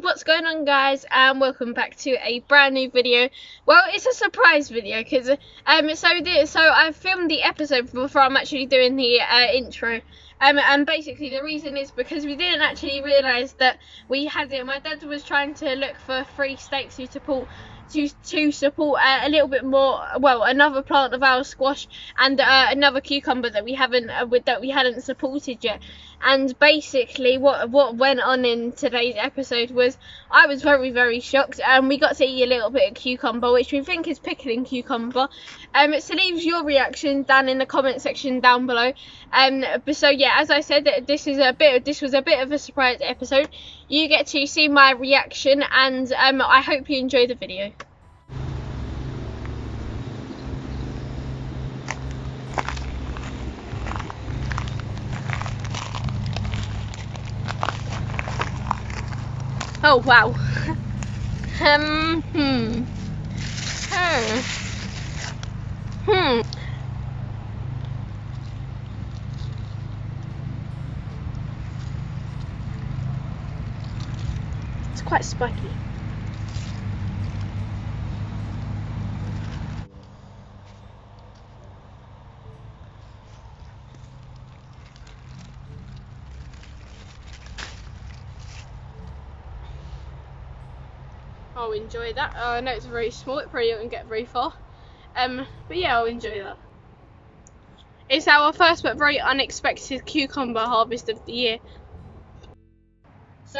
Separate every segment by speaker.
Speaker 1: what's going on, guys, and welcome back to a brand new video. Well, it's a surprise video because so I filmed the episode before I'm actually doing the intro. And basically the reason is because we didn't actually realise that we had it. My dad was trying to look for 3 stakes to support a little bit more, well, another plant of our squash and another cucumber that we hadn't supported yet. And basically what went on in today's episode was I was very, very shocked, and we got to eat a little bit of cucumber, which we think is pickling cucumber. So leave your reaction down in the comment section down below. So yeah, as I said, this was a bit of a surprise episode. You get to see my reaction, and I hope you enjoy the video. Oh wow. It's quite spiky. I'll enjoy that. I know it's very small, it probably won't get very far. But yeah, I'll enjoy that. It's our first but very unexpected cucumber harvest of the year. So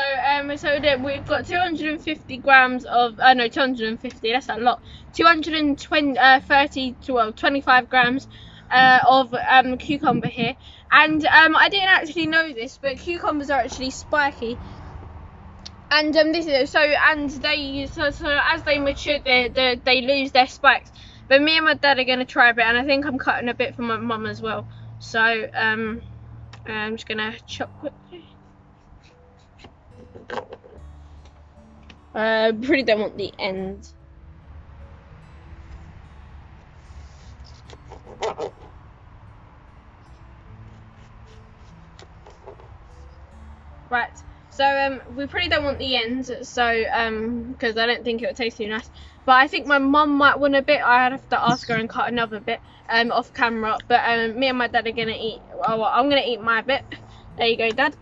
Speaker 1: we've got 250 grams of, 250, that's a lot. 25 grams of cucumber here. And I didn't actually know this, but cucumbers are actually spiky. And this is as they mature, they lose their spikes. But me and my dad are gonna try a bit, and I think I'm cutting a bit for my mum as well. So I'm just gonna chop quickly. Really don't want the end. Right. So we pretty don't want the ends, so because I don't think it would taste too nice. But I think my mum might want a bit. I'd have to ask her and cut another bit off camera. But me and my dad are gonna eat. Well, I'm gonna eat my bit. There you go, Dad.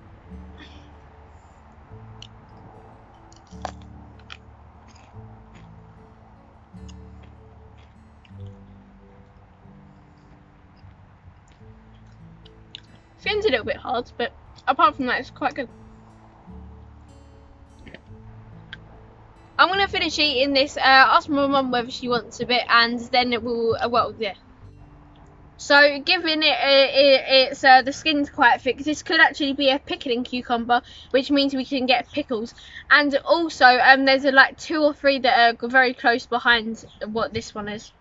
Speaker 1: Skin's a little bit hard, but apart from that, it's quite good. I'm gonna finish eating this, ask my mum whether she wants a bit, and then it will, well, yeah. So given it's the skin's quite thick, this could actually be a pickling cucumber, which means we can get pickles. And also there's like 2 or 3 that are very close behind what this one is.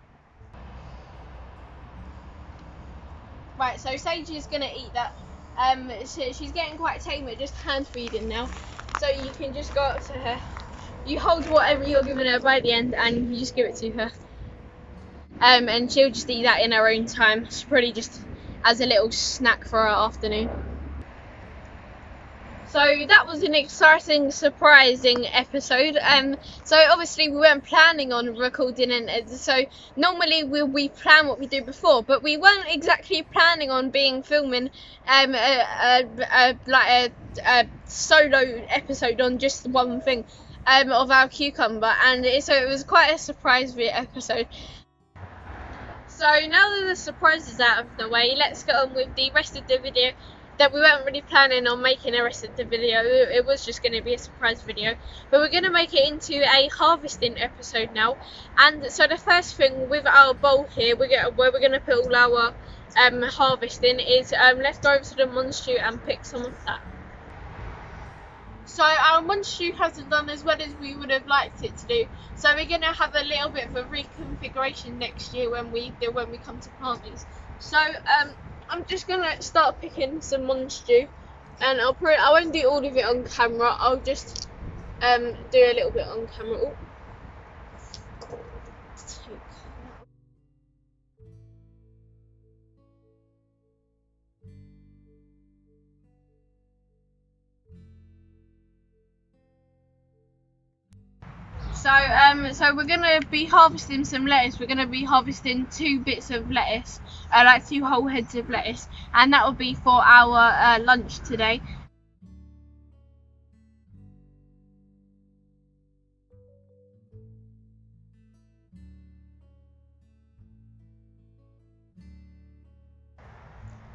Speaker 1: Right, so Sage is gonna eat that. She's getting quite tame at just hand feeding now, so you can just go up to her. You hold whatever you're giving her by the end, and you just give it to her. And she'll just eat that in her own time. She probably just as a little snack for her afternoon. So that was an exciting, surprising episode. So obviously we weren't planning on recording, and so normally we plan what we do before, but we weren't exactly planning on filming like a solo episode on just one thing of our cucumber, and so it was quite a surprise episode. So now that the surprise is out of the way, let's get on with the rest of the video. That we weren't really planning on making the rest of the video. It was just going to be a surprise video, but we're going to make it into a harvesting episode now. And so the first thing with our bowl here, where we're going to put all our harvesting is, let's go over to the monster and pick some of that. So our monster hasn't done as well as we would have liked it to do, so we're going to have a little bit of a reconfiguration next year when we come to plant these. So I'm just going to start picking some monster, and I won't do all of it on camera. I'll just do a little bit on camera. Ooh. So we're gonna be harvesting some lettuce. We're gonna be harvesting 2 bits of lettuce, like 2 whole heads of lettuce, and that will be for our lunch today.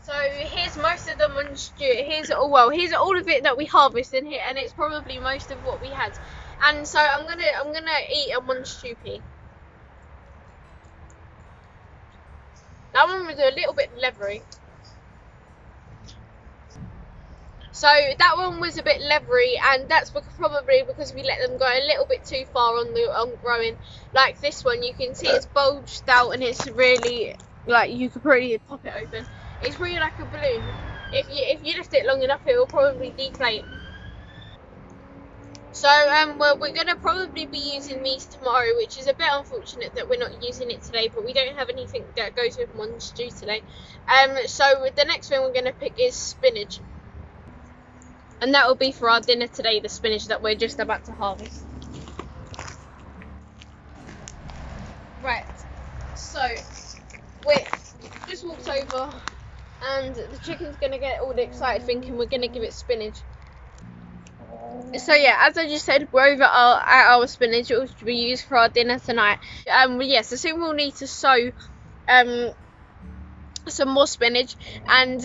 Speaker 1: So here's most of them on stew. Here's all of it that we harvest in here, and it's probably most of what we had. And so I'm gonna eat a one stew pea. That one was a little bit leathery. So that one was a bit leathery, and that's probably because we let them go a little bit too far on growing. Like this one, you can see it's bulged out, and it's really like you could probably pop it open. It's really like a balloon. If you lift it long enough, it will probably deflate. So well, we're gonna probably be using these tomorrow, which is a bit unfortunate that we're not using it today. But we don't have anything that goes with one stew today. So the next thing we're gonna pick is spinach, and that will be for our dinner today. The spinach that we're just about to harvest. Right. So we just walked over. And the chicken's gonna get all excited thinking we're gonna give it spinach. So yeah, as I just said, we're over at our spinach, which will be used for our dinner tonight. Yes, so soon we'll need to sow some more spinach, and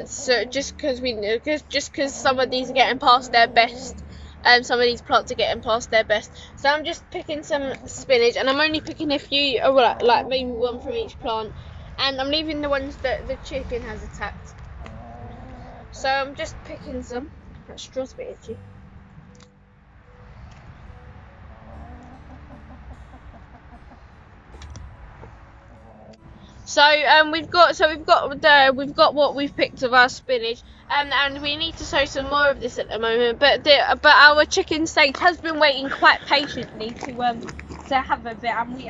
Speaker 1: so just because some of these are getting past their best. Some of these plants are getting past their best. So I'm just picking some spinach, and I'm only picking a few, like maybe one from each plant. And I'm leaving the ones that the chicken has attacked. So I'm just picking some. That straw's a bit itchy. So we've got what we've picked of our spinach, and we need to sow some more of this at the moment. But our chicken stage has been waiting quite patiently to have a bit, and we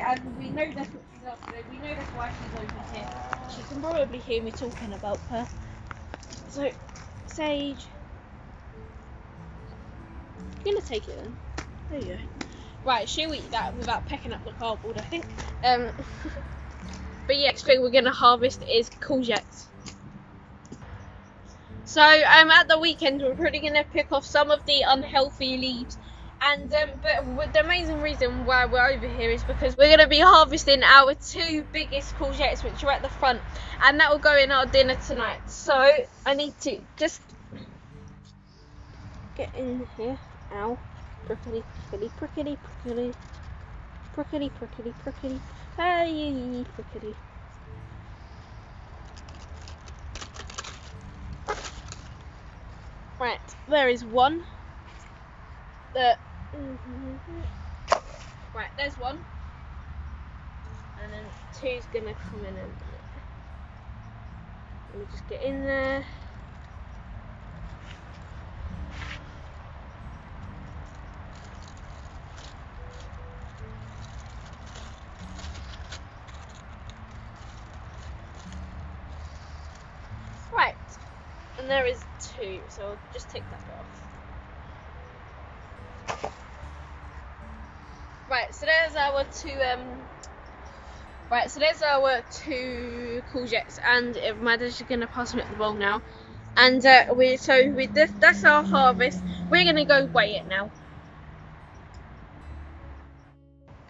Speaker 1: know that's what she's up to. We know that's why she's over here. She can probably hear me talking about her. So Sage, you're gonna take it then. There you go. Right, she'll eat that without pecking up the cardboard, I think. But yeah, next thing we're gonna harvest is courgettes. So at the weekend we're probably gonna pick off some of the unhealthy leaves, and but the amazing reason why we're over here is because we're gonna be harvesting our 2 biggest courgettes, which are at the front, and that will go in our dinner tonight. So I need to just get in here. Ow! Prickly, prickly, prickly, prickly, prickly, prickly, prickly. Hey, prickly. Right, there is one. Right, there's one. And then 2's gonna come in and let me just get in there. Right, and there is 2, so I'll just take that off. Right, so there's our 2 courgettes, and my dad's just gonna pass them at the bowl now. And that's our harvest. We're gonna go weigh it now.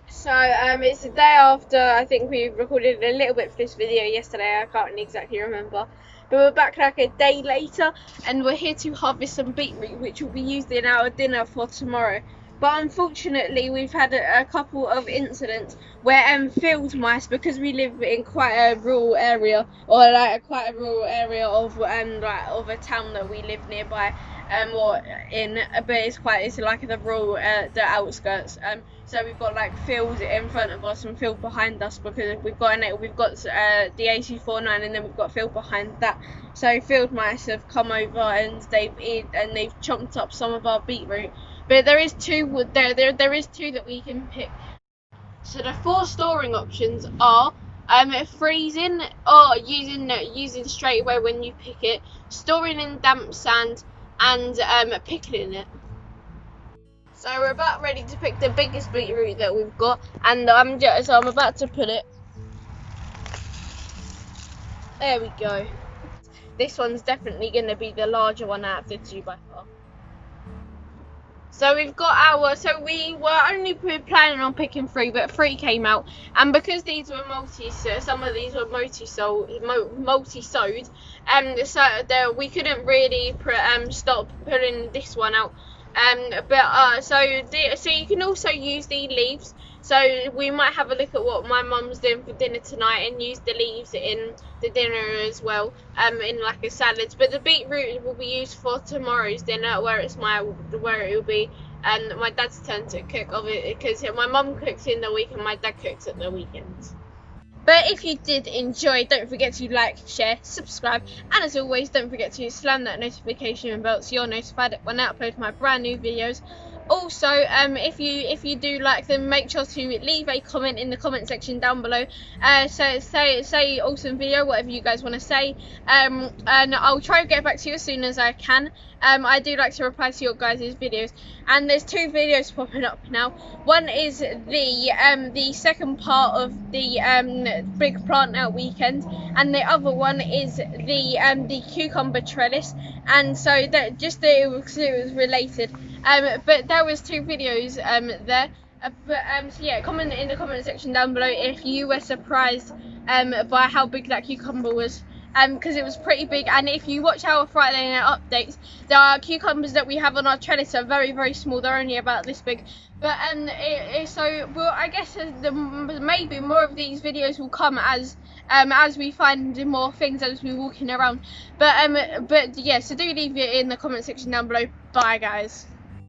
Speaker 1: So it's the day after. I think we recorded a little bit for this video yesterday. I can't exactly remember. But we're back like a day later, and we're here to harvest some beetroot, which will be used in our dinner for tomorrow. But unfortunately, we've had a couple of incidents where field mice, because we live in quite a rural area, or like quite a rural area of of a town that we live nearby, or in, but it's like the rural the outskirts. So we've got like fields in front of us and field behind us, because we've got the AC49, and then we've got field behind that. So field mice have come over, and they've chomped up some of our beetroot. But there is 2 there is 2 that we can pick. So the 4 storing options are freezing, or using straight away when you pick it, storing in damp sand, and pickling it. So we're about ready to pick the biggest beetroot that we've got, and I'm about to put it. There we go. This one's definitely going to be the larger one out of the two by far. So we've got our, so we were only planning on picking 3, but 3 came out, and because these were some of these were multi-sowed, so we couldn't really stop pulling this one out. So you can also use the leaves. So we might have a look at what my mum's doing for dinner tonight and use the leaves in the dinner as well, in like a salad. But the beetroot will be used for tomorrow's dinner, where it will be my dad's turn to cook of it, because my mum cooks in the week and my dad cooks at the weekends. But if you did enjoy, don't forget to like, share, subscribe, and as always, don't forget to slam that notification bell so you're notified when I upload my brand new videos. Also, if you do like them, make sure to leave a comment in the comment section down below. So say awesome video, whatever you guys want to say. And I'll try to get back to you as soon as I can. I do like to reply to your guys' videos, and there's 2 videos popping up now. One is the second part of the big plant out weekend, and the other one is the cucumber trellis. And so that it was related. But there was 2 videos there. So yeah, comment in the comment section down below if you were surprised by how big that cucumber was, because it was pretty big. And if you watch our Friday night updates, the cucumbers that we have on our trellis are very, very small. They're only about this big. But I guess maybe more of these videos will come as we find more things as we're walking around. But yeah, so do leave it in the comment section down below. Bye guys.